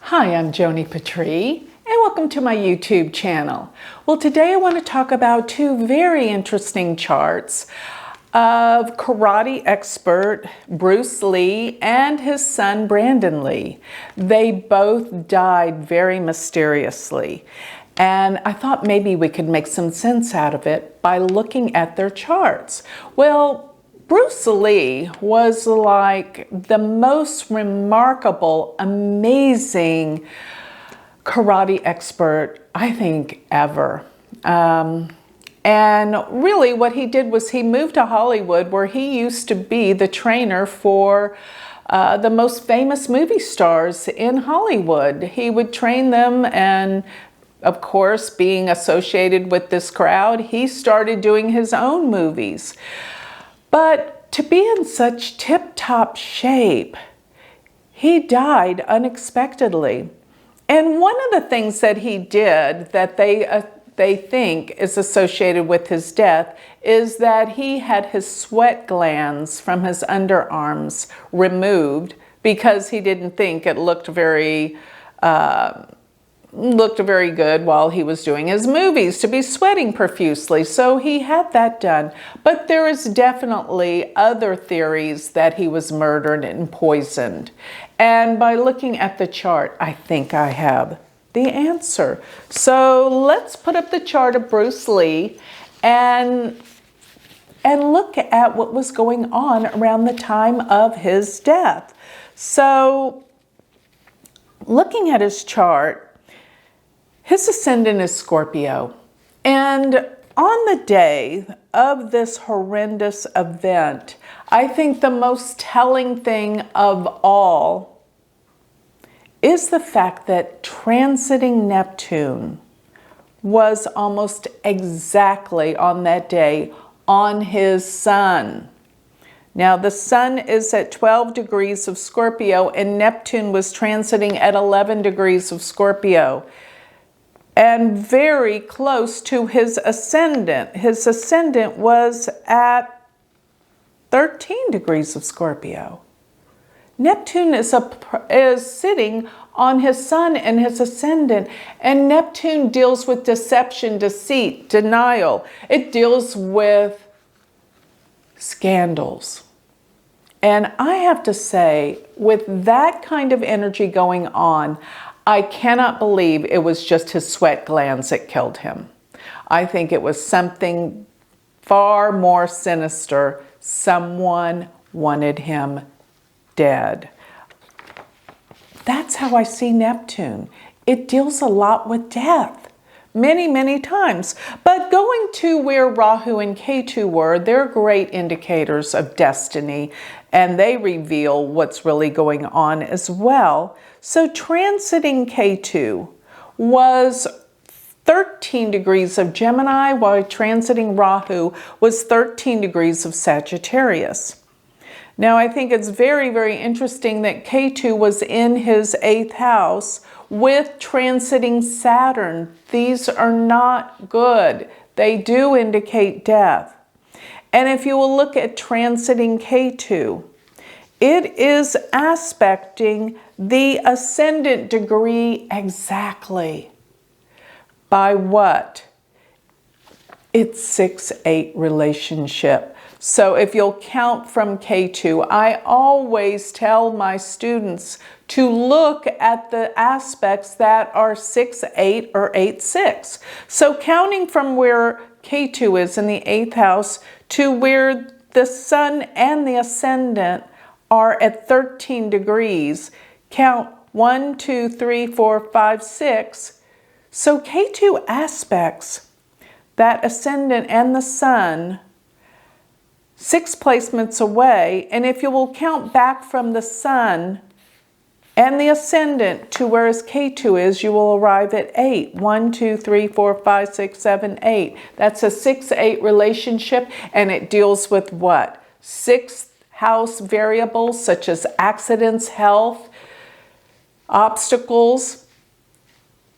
Hi, I'm Joni Patry, and welcome to my YouTube channel. Well, today I want to talk about two very interesting charts of karate expert Bruce Lee and his son Brandon Lee. They both died very mysteriously, and I thought maybe we could make some sense out of it by looking at their charts. Well, Bruce Lee was like the most remarkable, amazing karate expert, I think, ever. And really what he did was he moved to Hollywood, where he used to be the trainer for the most famous movie stars in Hollywood. He would train them, and of course, being associated with this crowd, he started doing his own movies. But to be in such tip-top shape, he died unexpectedly. And one of the things that he did that they think is associated with his death is that he had his sweat glands from his underarms removed because he didn't think it looked very good while he was doing his movies to be sweating profusely. So he had that done. But there is definitely other theories that he was murdered and poisoned. And by looking at the chart, I think I have the answer. So let's put up the chart of Bruce Lee and look at what was going on around the time of his death. So looking at his chart, his ascendant is Scorpio, and on the day of this horrendous event, I think the most telling thing of all is the fact that transiting Neptune was almost exactly on that day on his sun. Now the sun is at 12 degrees of Scorpio, and Neptune was transiting at 11 degrees of Scorpio, and very close to his ascendant. His ascendant was at 13 degrees of Scorpio. Neptune is sitting on his sun and his ascendant, and Neptune deals with deception, deceit, denial. It deals with scandals. And I have to say, with that kind of energy going on, I cannot believe it was just his sweat glands that killed him. I think it was something far more sinister. Someone wanted him dead. That's how I see Neptune. It deals a lot with death, many, many times. But going to where Rahu and Ketu were, they're great indicators of destiny, and they reveal what's really going on as well. So transiting Ketu was 13 degrees of Gemini, while transiting Rahu was 13 degrees of Sagittarius. Now, I think it's very, very interesting that Ketu was in his 8th house with transiting Saturn. These are not good. They do indicate death. And if you will look at transiting Ketu, it is aspecting the ascendant degree exactly. By what? It's 6-8 relationship. So if you'll count from Ketu, I always tell my students to look at the aspects that are 6-8 or 8-6. So counting from where Ketu is in the 8th house to where the sun and the ascendant are at 13 degrees, count 1, 2, 3, 4, 5, 6. So Ketu aspects that ascendant and the sun 6 placements away, and if you will count back from the sun and the ascendant to where his Ketu is, you will arrive at 8. 1, 2, 3, 4, 5, 6, 7, 8. That's a 6-8 relationship, and it deals with what? 6th house variables such as accidents, health, obstacles,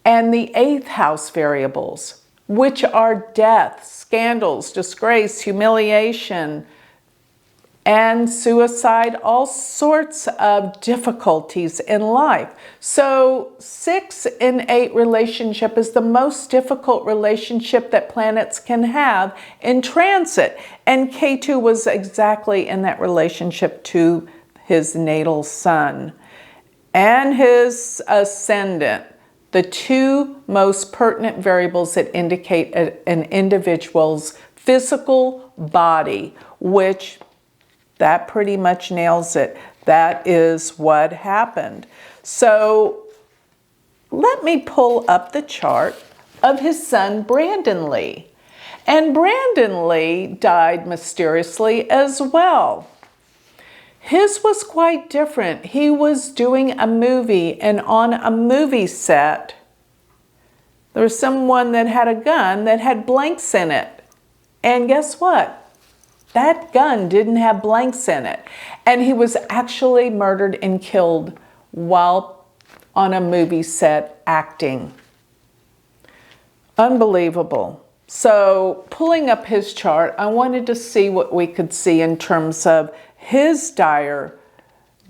and the 8th house variables, which are death, scandals, disgrace, humiliation, and suicide, all sorts of difficulties in life. So 6 and 8 relationship is the most difficult relationship that planets can have in transit. And Ketu was exactly in that relationship to his natal sun and his ascendant, the two most pertinent variables that indicate an individual's physical body, which that pretty much nails it. That is what happened. So let me pull up the chart of his son, Brandon Lee. And Brandon Lee died mysteriously as well. His was quite different. He was doing a movie, and on a movie set, there was someone that had a gun that had blanks in it. And guess what? That gun didn't have blanks in it. And he was actually murdered and killed while on a movie set acting. Unbelievable. So pulling up his chart, I wanted to see what we could see in terms of his dire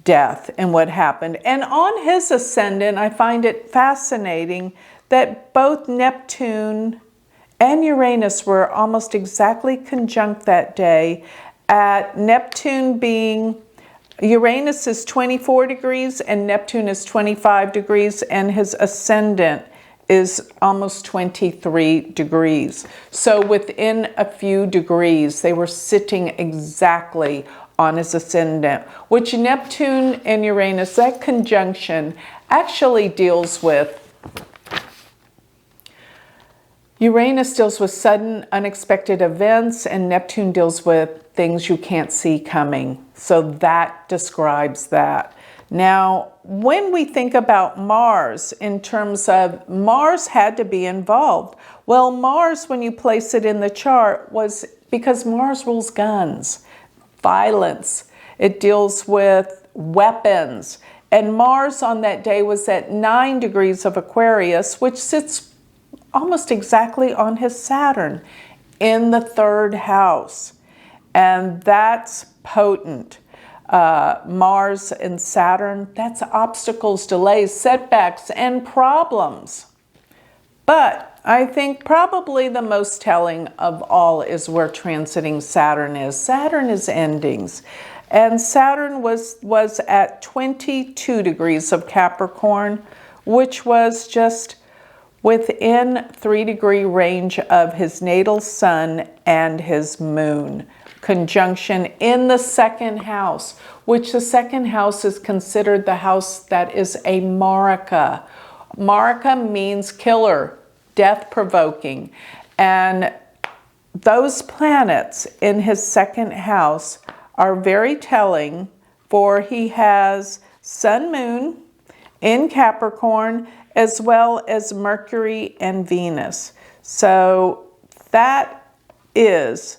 death and what happened. And on his ascendant, I find it fascinating that both Neptune and Uranus were almost exactly conjunct that day, at Neptune being, Uranus is 24 degrees and Neptune is 25 degrees, and his ascendant is almost 23 degrees. So within a few degrees, they were sitting exactly on his ascendant, which Neptune and Uranus, that conjunction actually deals with, Uranus deals with sudden, unexpected events, and Neptune deals with things you can't see coming. So that describes that. Now, when we think about Mars, in terms of Mars had to be involved. Well, Mars, when you place it in the chart, was because Mars rules guns, violence. It deals with weapons. And Mars on that day was at 9 degrees of Aquarius, which sits almost exactly on his Saturn in the 3rd house. And that's potent. Mars and Saturn, that's obstacles, delays, setbacks, and problems. But I think probably the most telling of all is where transiting Saturn is. Saturn is endings. And Saturn was at 22 degrees of Capricorn, which was just within 3-degree range of his natal sun and his moon. Conjunction in the 2nd house, which the 2nd house is considered the house that is a Marika. Marika means killer, death-provoking. And those planets in his 2nd house are very telling, for he has Sun, Moon in Capricorn, as well as Mercury and Venus. So that is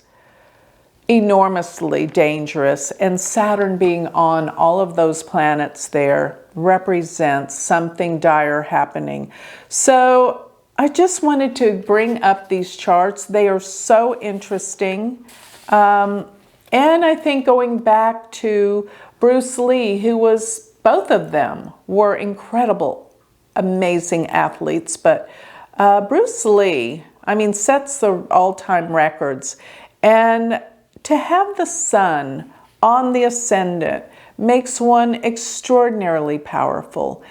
enormously dangerous, and Saturn being on all of those planets there represents something dire happening. So I just wanted to bring up these charts. They are so interesting. And I think going back to Bruce Lee, who was, both of them were incredible, amazing athletes, but Bruce Lee, I mean, sets the all-time records. And to have the sun on the ascendant makes one extraordinarily powerful.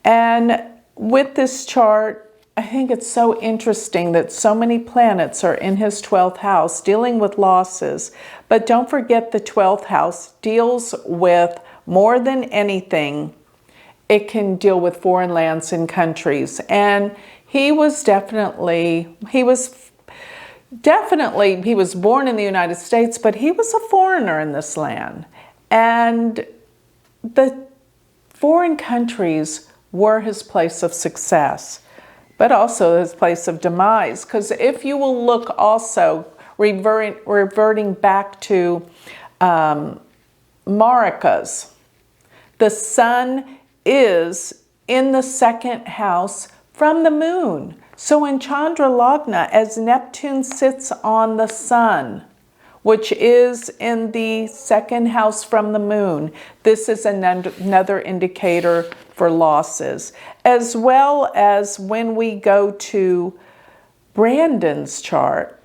And with this chart, I think it's so interesting that so many planets are in his 12th house dealing with losses. But don't forget, the 12th house deals with, more than anything, it can deal with foreign lands and countries. And he was definitely, he was born in the United States, but he was a foreigner in this land. And the foreign countries were his place of success, but also his place of demise. Because if you will look also, reverting back to Marikas, the sun is in the 2nd house from the moon. So in Chandra Lagna, as Neptune sits on the sun, which is in the second house from the moon. This is another indicator for losses, as well as when we go to Brandon's chart,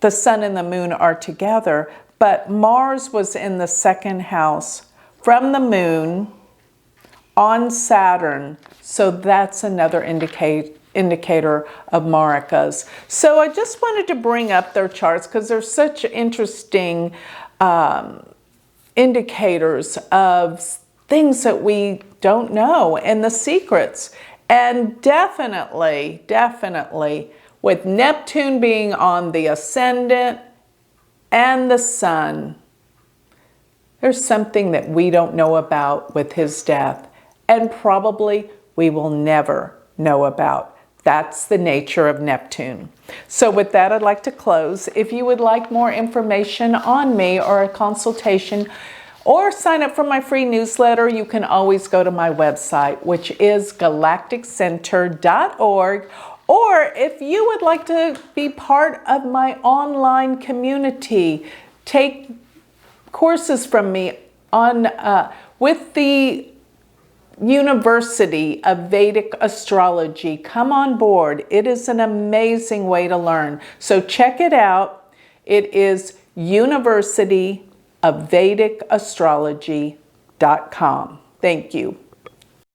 the sun and the moon are together, but Mars was in the second house from the moon on Saturn, so that's another indicator of Marikas. So I just wanted to bring up their charts because they're such interesting indicators of things that we don't know and the secrets. And definitely, with Neptune being on the ascendant and the sun, there's something that we don't know about with his death, and probably we will never know about. That's the nature of Neptune. So with that, I'd like to close. If you would like more information on me or a consultation or sign up for my free newsletter, you can always go to my website, which is galacticcenter.org. Or if you would like to be part of my online community, take courses from me on with the University of Vedic Astrology. Come on board. It is an amazing way to learn. So check it out. It is University of Vedic Astrology.com. Thank you.